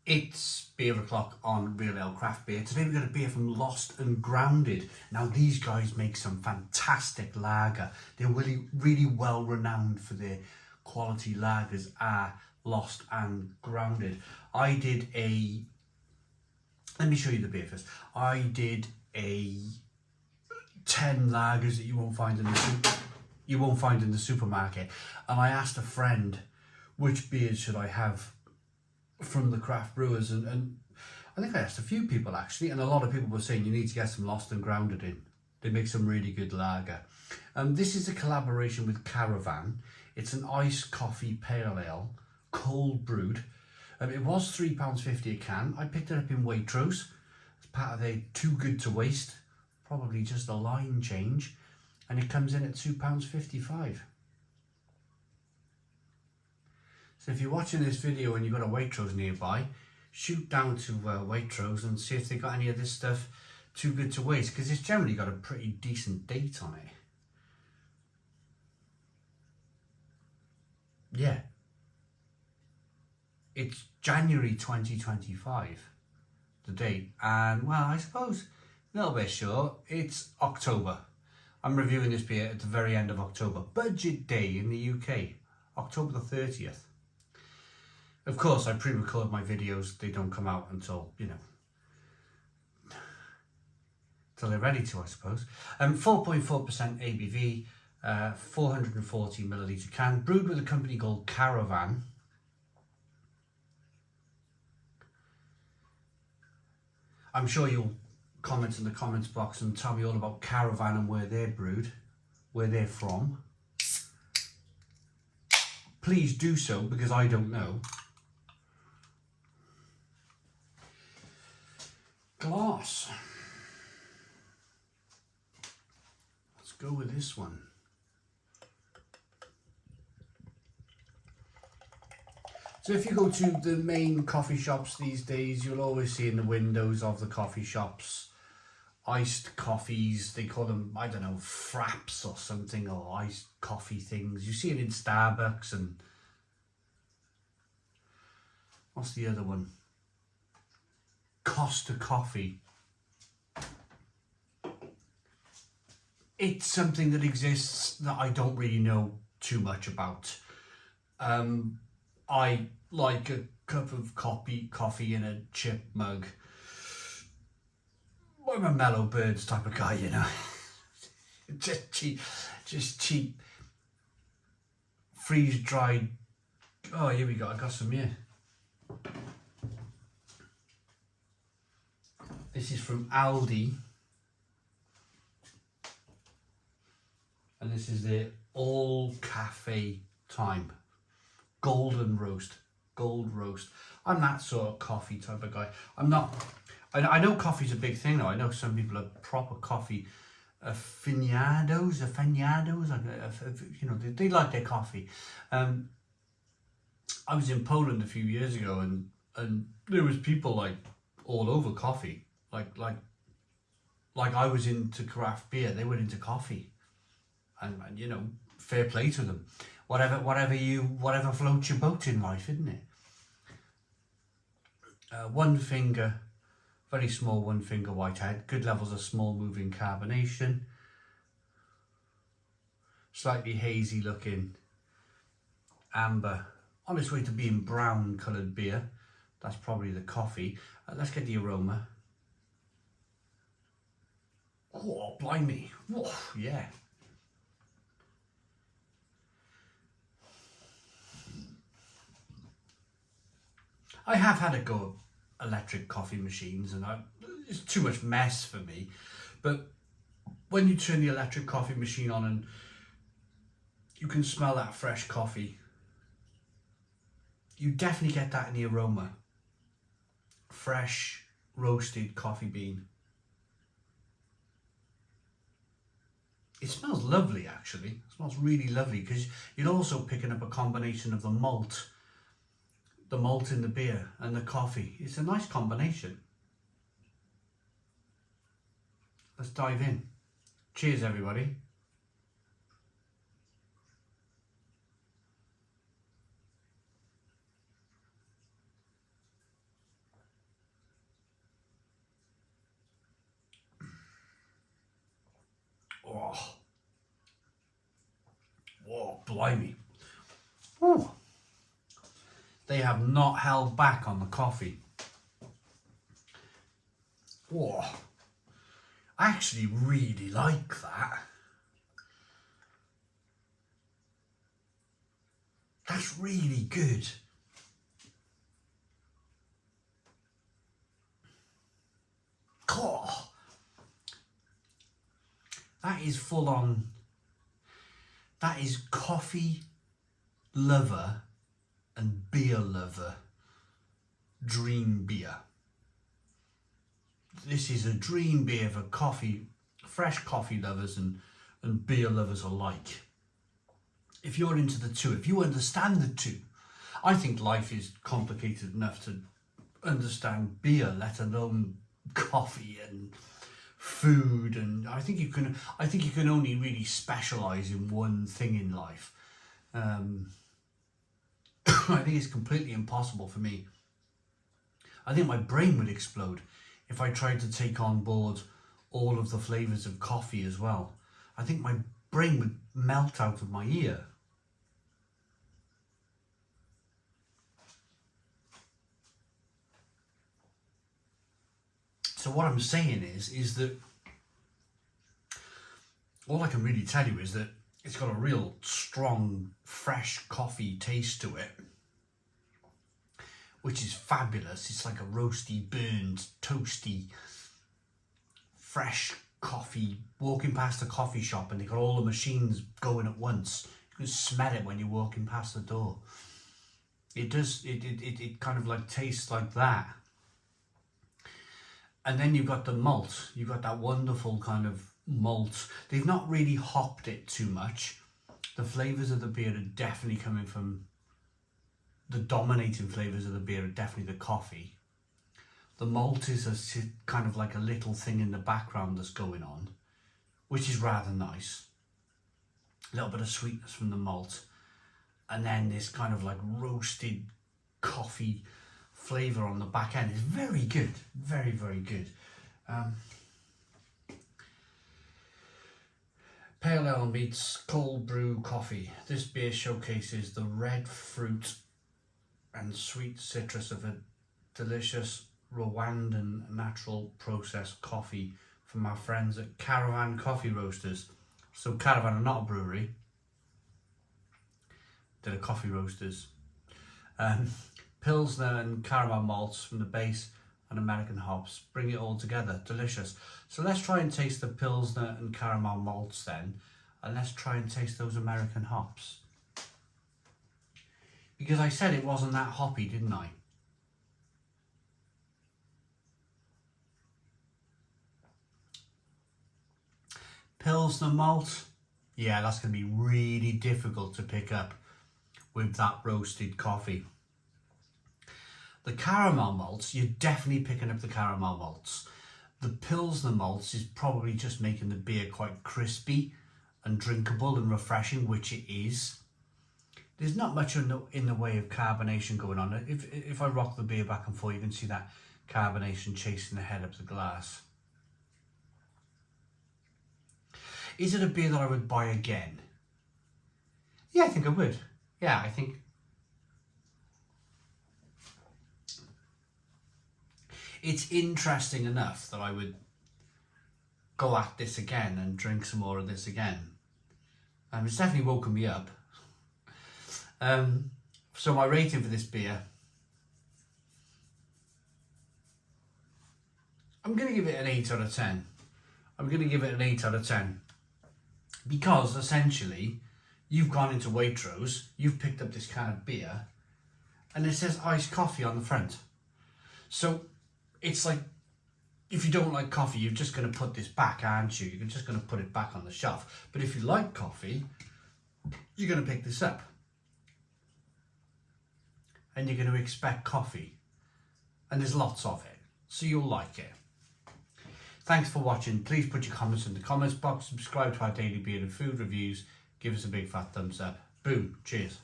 It's beer o'clock on Real Ale Craft Beer. Today we've got a beer from Lost and Grounded. Now these guys make some fantastic lager. They're really well renowned for their quality lagers, Lost and Grounded. Let me show you the beer first. I did a 10 lagers that you won't find in the supermarket, and I asked a friend which beers should I have from the craft brewers, and I think I asked a few people actually, and a lot of people were saying you need to get some Lost and Grounded in. They make some really good lager. This is a collaboration with Caravan. It's an iced coffee pale ale, cold brewed. It was £3.50 a can. I picked it up in Waitrose as part of their Too Good to Waste, probably just a line change, and it comes in at £2.55. So if you're watching this video and you've got a Waitrose nearby, shoot down to Waitrose and see if they've got any of this stuff too good to waste, because it's generally got a pretty decent date on it. Yeah. It's January 2025, the date, and well, I suppose a little bit short, it's October. I'm reviewing this beer at the very end of October. Budget day in the UK, October the 30th. Of course, I pre-record my videos. They don't come out until, till they're ready to, I suppose. 4.4% ABV, 440 milliliter can, brewed with a company called Caravan. I'm sure you'll comment in the comments box and tell me all about Caravan and where they're brewed, where they're from. Please do so, because I don't know. Glass. Let's go with this one. So if you go to the main coffee shops these days, you'll always see in the windows of the coffee shops iced coffees. They call them, I don't know, fraps or something, or iced coffee things. You see it in Starbucks, and what's the other one? Costa Coffee. It's something that exists that I don't really know too much about. I like a cup of coffee in a chip mug. I'm a mellow birds type of guy, just cheap freeze dried. Oh, here we go. I got some here. This is from Aldi, and this is the all cafe time golden roast, gold roast. I'm that sort of coffee type of guy. I'm not. I know coffee's a big thing though. I know some people are proper coffee aficionados. They like their coffee. I was in Poland a few years ago, and there was people like all over coffee. Like I was into craft beer, they were into coffee, and fair play to them. Whatever floats your boat in life, isn't it? One finger, very small one finger whitehead, good levels of small moving carbonation, slightly hazy looking amber, on its way to being brown coloured beer. That's probably the coffee. Let's get the aroma. Oh, blimey. Oh, yeah. I have had a go at electric coffee machines, and it's too much mess for me. But when you turn the electric coffee machine on and you can smell that fresh coffee, you definitely get that in the aroma. Fresh, roasted coffee bean. It smells lovely, actually. It smells really lovely, because you're also picking up a combination of the malt in the beer and the coffee. It's a nice combination. Let's dive in. Cheers, everybody. blimey. Ooh. They have not held back on the coffee. Whoa. I actually really like that. That's really good. Oh, that is full on. That is coffee lover and beer lover dream beer. This is a dream beer for coffee, fresh coffee lovers and beer lovers alike. If you're into the two, if you understand the two, I think life is complicated enough to understand beer, let alone coffee and food. And I think you can only really specialize in one thing in life. I think it's completely impossible for me. I think my brain would explode if I tried to take on board all of the flavors of coffee as well. I think my brain would melt out of my ear. So what I'm saying is that all I can really tell you is that it's got a real strong, fresh coffee taste to it, which is fabulous. It's like a roasty, burned, toasty, fresh coffee. Walking past a coffee shop and they got all the machines going at once. You can smell it when you're walking past the door. It does. It kind of like tastes like that. And then you've got the malt. You've got that wonderful kind of malt. They've not really hopped it too much. The flavours of the beer are definitely coming from, the dominating flavours of the beer are definitely the coffee. The malt is a kind of like a little thing in the background that's going on, which is rather nice. A little bit of sweetness from the malt. And then this kind of like roasted coffee flavour on the back end is very good. Very, very good. Pale ale meets cold brew coffee. This beer showcases the red fruit and sweet citrus of a delicious Rwandan natural processed coffee from our friends at Caravan Coffee Roasters. So Caravan are not a brewery, they're the coffee roasters. Pilsner and caramel malts from the base and American hops. Bring it all together. Delicious. So let's try and taste the Pilsner and caramel malts then. And let's try and taste those American hops. Because I said it wasn't that hoppy, didn't I? Pilsner malt. Yeah, that's going to be really difficult to pick up with that roasted coffee. The caramel malts, you're definitely picking up the caramel malts. The Pilsner malts is probably just making the beer quite crispy and drinkable and refreshing, which it is. There's not much in the way of carbonation going on. If I rock the beer back and forth, you can see that carbonation chasing the head up the glass. Is it a beer that I would buy again? Yeah, I think I would. Yeah, I think... It's interesting enough that I would go at this again and drink some more of this again. It's definitely woken me up. So my rating for this beer, I'm going to give it an 8 out of 10. I'm going to give it an 8 out of 10. Because essentially, you've gone into Waitrose, you've picked up this can of beer, and it says iced coffee on the front. So it's like, if you don't like coffee, you're just going to put this back, aren't you? You're just going to put it back on the shelf. But if you like coffee, you're going to pick this up. And you're going to expect coffee. And there's lots of it. So you'll like it. Thanks for watching. Please put your comments in the comments box. Subscribe to our daily beer and food reviews. Give us a big fat thumbs up. Boom. Cheers.